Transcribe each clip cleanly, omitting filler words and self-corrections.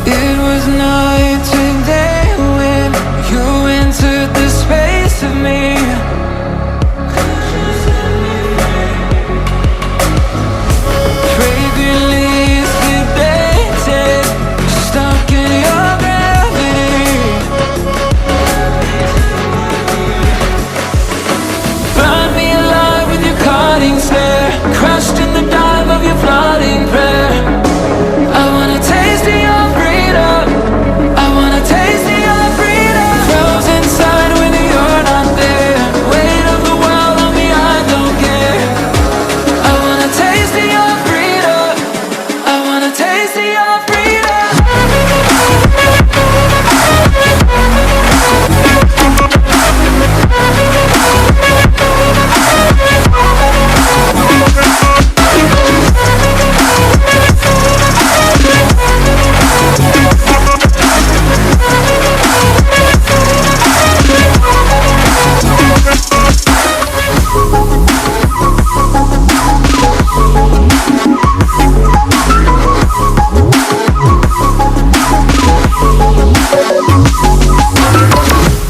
It was night today when you entered the space of me. Fragrantly sedated, stuck in your gravity. Burn me alive with your cutting stare, crushed in the dive of your flooding prayer. I wanna taste of your freedom, I wanna taste of your freedom. Frozen inside when you're not there, weight of the world on me, I don't care. I wanna taste of your freedom, I wanna taste of your freedom.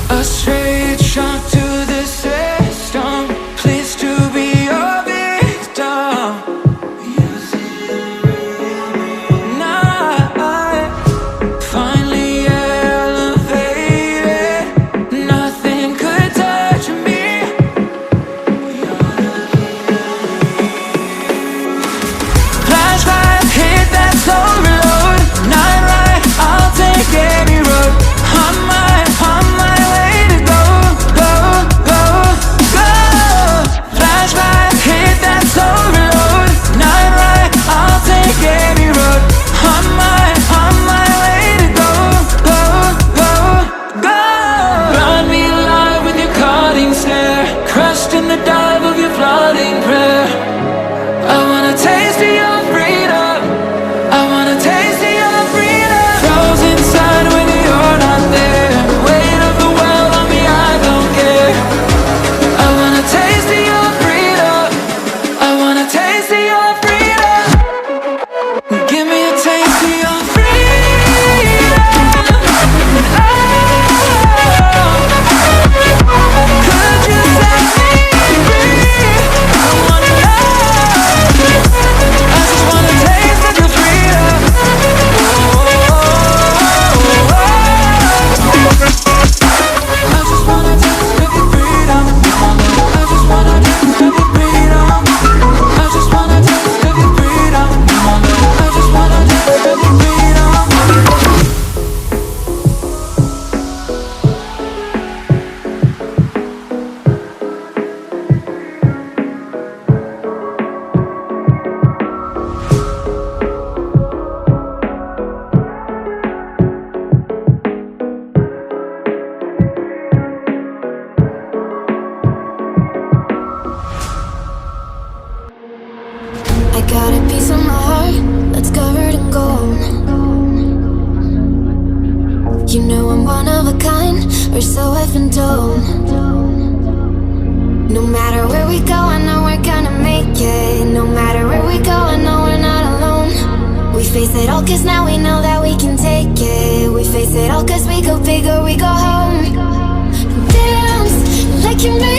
A straight shot to the system, pleased to be your victim. Now I finally elevated, nothing could touch me. Flashback, hit that slow reload. Night ride, I'll take any road. On my way to go, go, go, go. Flashback, hit that slow reload. Night ride, I'll take any road. On my way to go, go, go, go. Burn me alive with your cutting stare, crushed in the dive of your flooding prayer. I wanna taste of your freedom, I wanna taste of your freedom. Frozen inside when you're not there, weight of the world on me, I don't care. I wanna taste of your freedom, I wanna taste of your freedom. Give me a taste of your freedom. Could you set me free? I wanna know. I just wanna taste of your freedom. I just wanna taste of your freedom. I just wanna taste of your freedom. I just wanna taste of your freedom. I just wanna taste of your freedom. I got a piece of my heart that's covered in gold. You know I'm one of a kind, or so I've been told. No matter where we go, I know we're gonna make it. No matter where we go, I know we're not alone. We face it all cause now we know that we can take it. We face it all cause we go big or we go home. Dance like you made